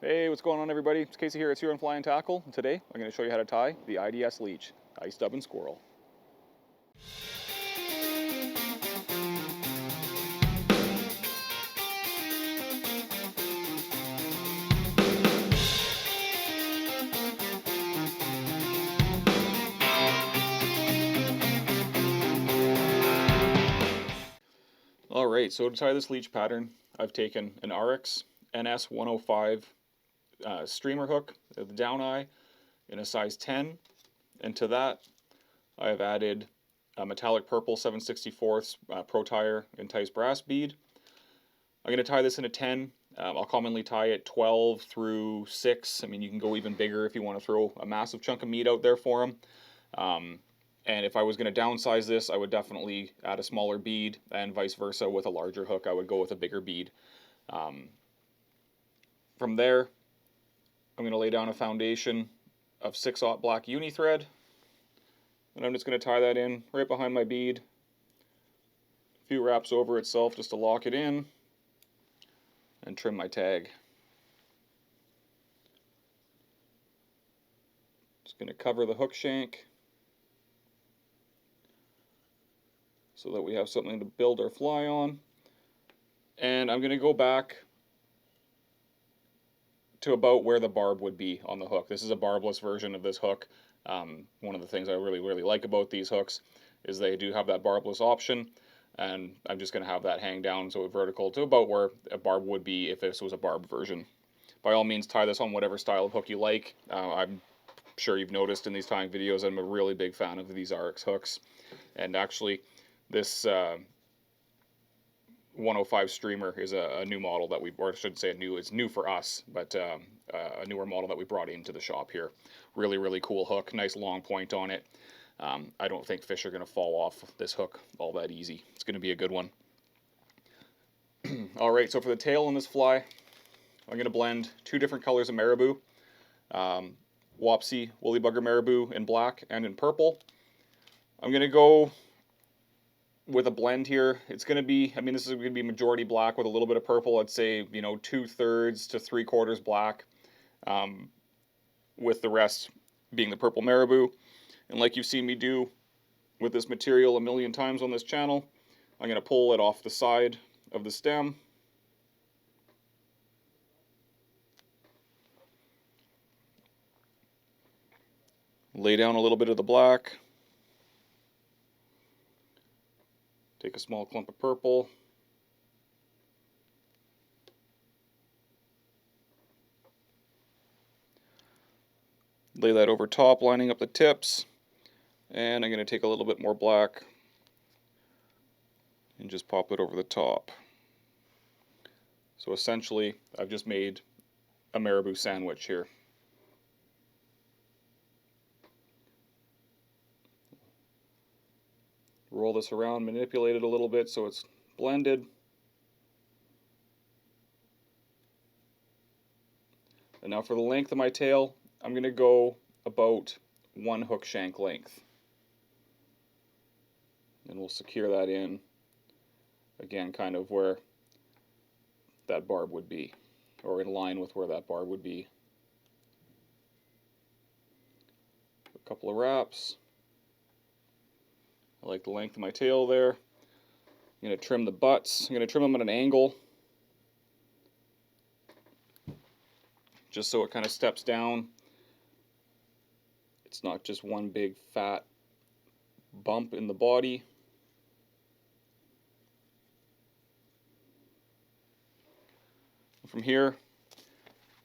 Hey, what's going on everybody? It's Casey here, it's here on Fly and Tackle. And today I'm going to show you how to tie the IDS Leech, Ice Dub and Squirrel. Alright, so to tie this leech pattern, I've taken an Ahrex NS 105 streamer hook, the down eye, in a size 10, and to that I have added a metallic purple 7/64 Pro Tyer enticed brass bead. I'm going to tie this in a 10. I'll commonly tie it 12 through 6. I mean, you can go even bigger if you want to throw a massive chunk of meat out there for them. And if I was going to downsize this, I would definitely add a smaller bead, and vice versa with a larger hook, I would go with a bigger bead. From there, I'm going to lay down a foundation of 6/0 black uni thread, and I'm just going to tie that in right behind my bead. A few wraps over itself just to lock it in, and trim my tag. Just going to cover the hook shank so that we have something to build our fly on. And I'm going to go back to about where the barb would be on the hook. This is a barbless version of this hook. One of the things I really like about these hooks is they do have that barbless option, and I'm just going to have that hang down so it's vertical to about where a barb would be if this was a barb version. By all means, tie this on whatever style of hook you like. I'm sure you've noticed in these tying videos I'm a really big fan of these Ahrex hooks, and actually this 105 streamer is a new model that or I shouldn't say it's new for us, but a newer model that we brought into the shop here. Really cool hook, nice long point on it. I don't think fish are going to fall off this hook all that easy. It's going to be a good one. Alright, so for the tail on this fly, I'm going to blend two different colors of marabou. Wapsi woolly bugger marabou in black and in purple. I'm going to go with a blend here. It's going to be, I mean, this is going to be majority black with a little bit of purple. I'd say, 2/3 to 3/4 black, with the rest being the purple marabou. And like you've seen me do with this material a million times on this channel, I'm going to pull it off the side of the stem. Lay down a little bit of the black. Take a small clump of purple. Lay that over top, lining up the tips. And I'm going to take a little bit more black and just pop it over the top. So essentially, I've just made a marabou sandwich here. Roll this around, manipulate it a little bit so it's blended. And now for the length of my tail, I'm going to go about 1 hook shank length. And we'll secure that in, again, kind of where that barb would be, or in line with where that barb would be. A couple of wraps. I like the length of my tail there. I'm going to trim the butts. I'm going to trim them at an angle, just so it kind of steps down. It's not just one big fat bump in the body. From here,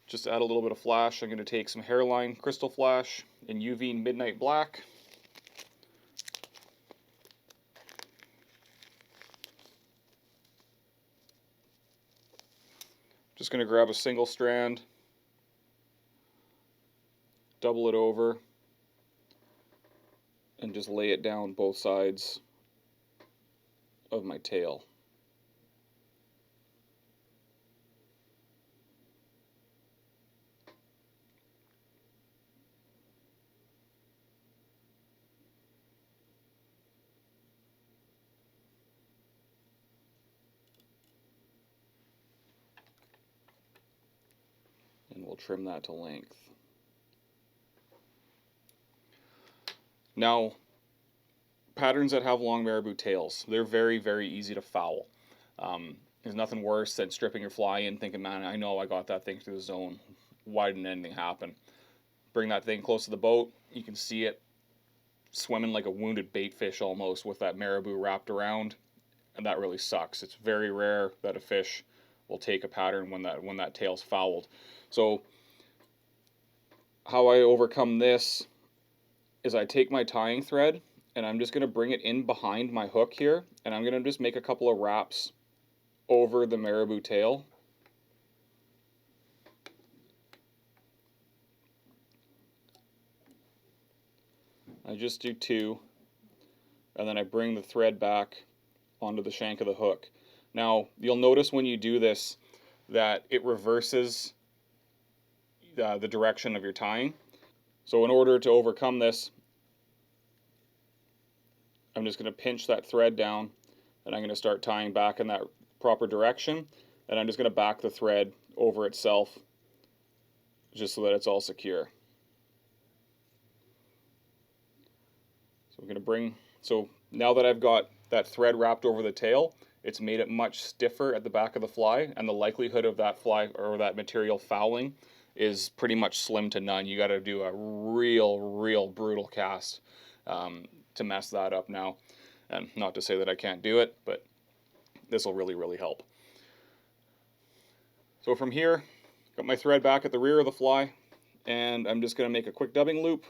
just add a little bit of flash. I'm going to take some Hareline crystal flash in UV Midnight Black. Just going to grab a single strand, double it over, and just lay it down both sides of my tail. And we'll trim that to length. Now, patterns that have long marabou tails, they're very, very easy to foul. There's nothing worse than stripping your fly in thinking, man, I know I got that thing through the zone. Why didn't anything happen? Bring that thing close to the boat. You can see it swimming like a wounded bait fish almost with that marabou wrapped around. And that really sucks. It's very rare that a fish will take a pattern when that tail's fouled. So how I overcome this is I take my tying thread and I'm just going to bring it in behind my hook here, and I'm going to just make a couple of wraps over the marabou tail. I just do 2, and then I bring the thread back onto the shank of the hook. Now, you'll notice when you do this that it reverses the direction of your tying. So in order to overcome this, I'm just going to pinch that thread down, and I'm going to start tying back in that proper direction, and I'm just going to back the thread over itself just so that it's all secure. So I'm going to bring, so now that I've got that thread wrapped over the tail, it's made it much stiffer at the back of the fly, and the likelihood of that fly or that material fouling is pretty much slim to none. You got to do a real brutal cast to mess that up now. And not to say that I can't do it, but this will really help. So from here, got my thread back at the rear of the fly, and I'm just going to make a quick dubbing loop.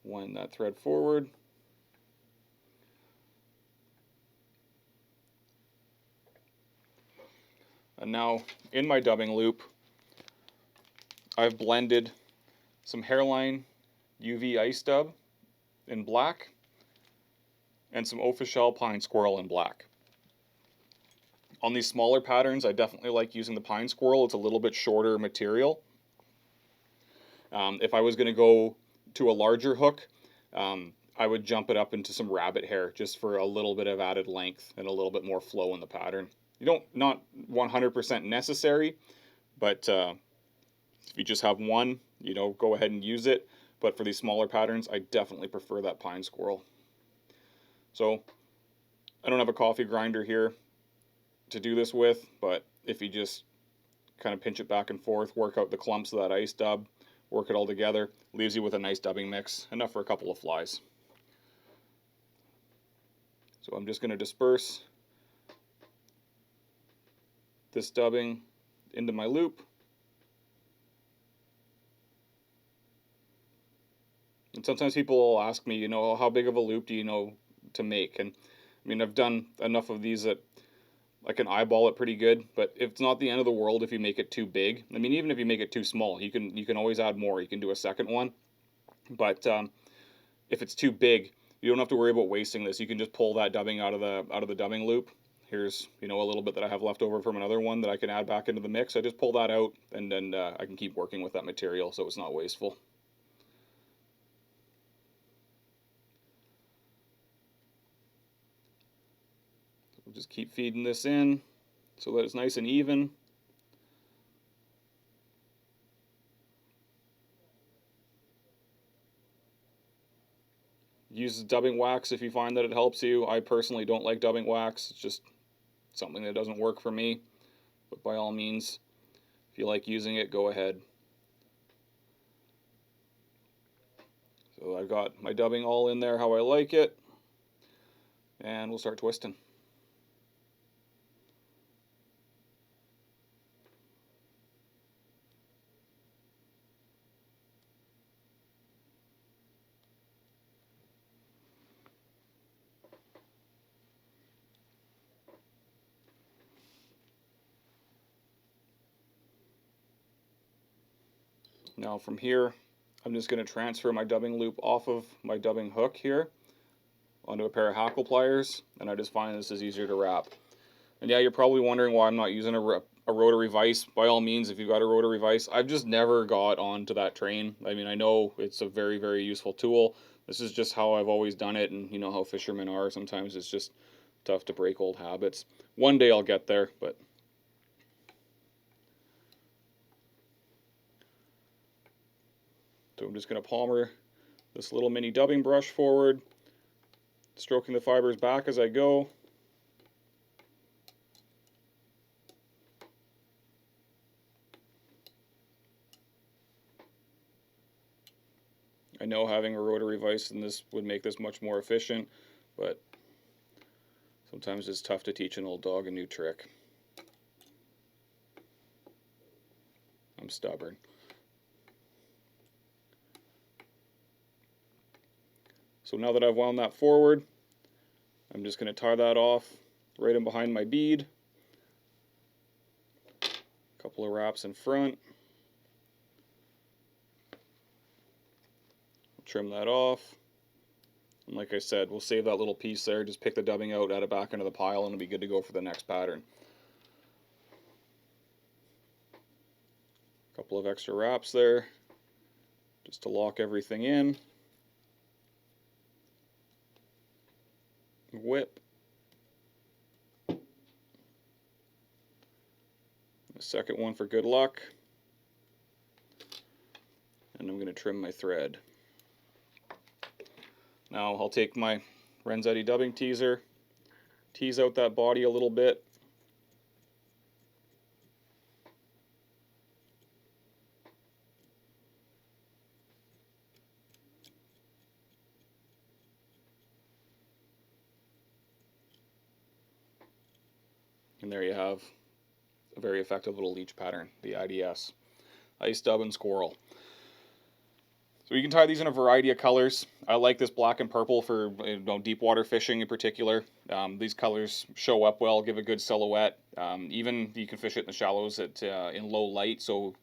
Wind that thread forward. And now in my dubbing loop, I've blended some Hareline UV Ice Dub in black and some OfishL Pine Squirrel in black. On these smaller patterns, I definitely like using the Pine Squirrel. It's a little bit shorter material. If I was going to go to a larger hook, I would jump it up into some rabbit hair just for a little bit of added length and a little bit more flow in the pattern. Not 100% necessary, but if you just have one, go ahead and use it. But for these smaller patterns, I definitely prefer that Pine Squirrel. So I don't have a coffee grinder here to do this with, but if you just kind of pinch it back and forth, work out the clumps of that ice dub, work it all together, leaves you with a nice dubbing mix, enough for a couple of flies. So I'm just going to disperse this dubbing into my loop. And sometimes people will ask me, how big of a loop do you know to make? And I mean, I've done enough of these that I can eyeball it pretty good, but it's not the end of the world if you make it too big. I mean, even if you make it too small, you can always add more. You can do a second one. But if it's too big, you don't have to worry about wasting this. You can just pull that dubbing out of the dubbing loop. Here's a little bit that I have left over from another one that I can add back into the mix. I just pull that out, and then I can keep working with that material so it's not wasteful. We'll just keep feeding this in so that it's nice and even. Use dubbing wax if you find that it helps you. I personally don't like dubbing wax. It's just something that doesn't work for me. But by all means, if you like using it, go ahead. So I've got my dubbing all in there how I like it. And we'll start twisting. Now from here, I'm just going to transfer my dubbing loop off of my dubbing hook here onto a pair of hackle pliers, and I just find this is easier to wrap. And yeah, you're probably wondering why I'm not using a rotary vise. By all means, if you've got a rotary vise, I've just never got onto that train. I mean, I know it's a very useful tool. This is just how I've always done it, and you know how fishermen are. Sometimes it's just tough to break old habits. One day I'll get there, but so I'm just going to palmer this little mini dubbing brush forward, stroking the fibers back as I go. I know having a rotary vise in this would make this much more efficient, but sometimes it's tough to teach an old dog a new trick. I'm stubborn. So now that I've wound that forward, I'm just going to tie that off right in behind my bead. A couple of wraps in front. Trim that off. And like I said, we'll save that little piece there, just pick the dubbing out, add it back into the pile, and it'll be good to go for the next pattern. A couple of extra wraps there, just to lock everything in. Whip. The second one for good luck. And I'm going to trim my thread. Now I'll take my Renzetti dubbing teaser, tease out that body a little bit. And there you have a very effective little leech pattern, the IDS, Ice Dub and Squirrel. So you can tie these in a variety of colors. I like this black and purple for deep water fishing in particular. These colors show up well, give a good silhouette. Even you can fish it in the shallows in low light, so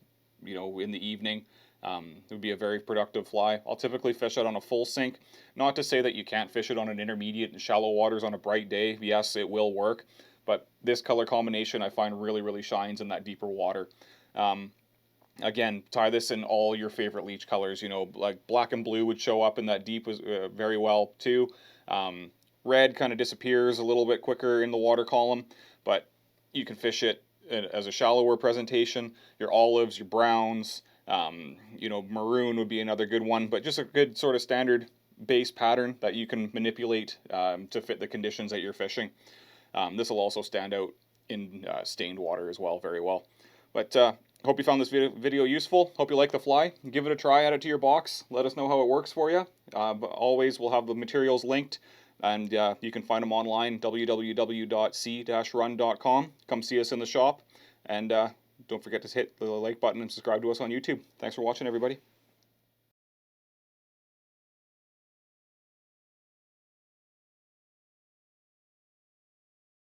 in the evening. It would be a very productive fly. I'll typically fish it on a full sink. Not to say that you can't fish it on an intermediate and shallow waters on a bright day. Yes, it will work. But this color combination I find really shines in that deeper water. Again, tie this in all your favorite leech colors. Like black and blue would show up in that deep very well too. Red kind of disappears a little bit quicker in the water column, but you can fish it as a shallower presentation. Your olives, your browns, maroon would be another good one, but just a good sort of standard base pattern that you can manipulate to fit the conditions that you're fishing. This will also stand out in stained water as well very well. But hope you found this video useful. Hope you like the fly. Give it a try, add it to your box. Let us know how it works for you. But always we'll have the materials linked, and you can find them online, www.c-run.com. Come see us in the shop, and don't forget to hit the like button and subscribe to us on YouTube. Thanks for watching, everybody.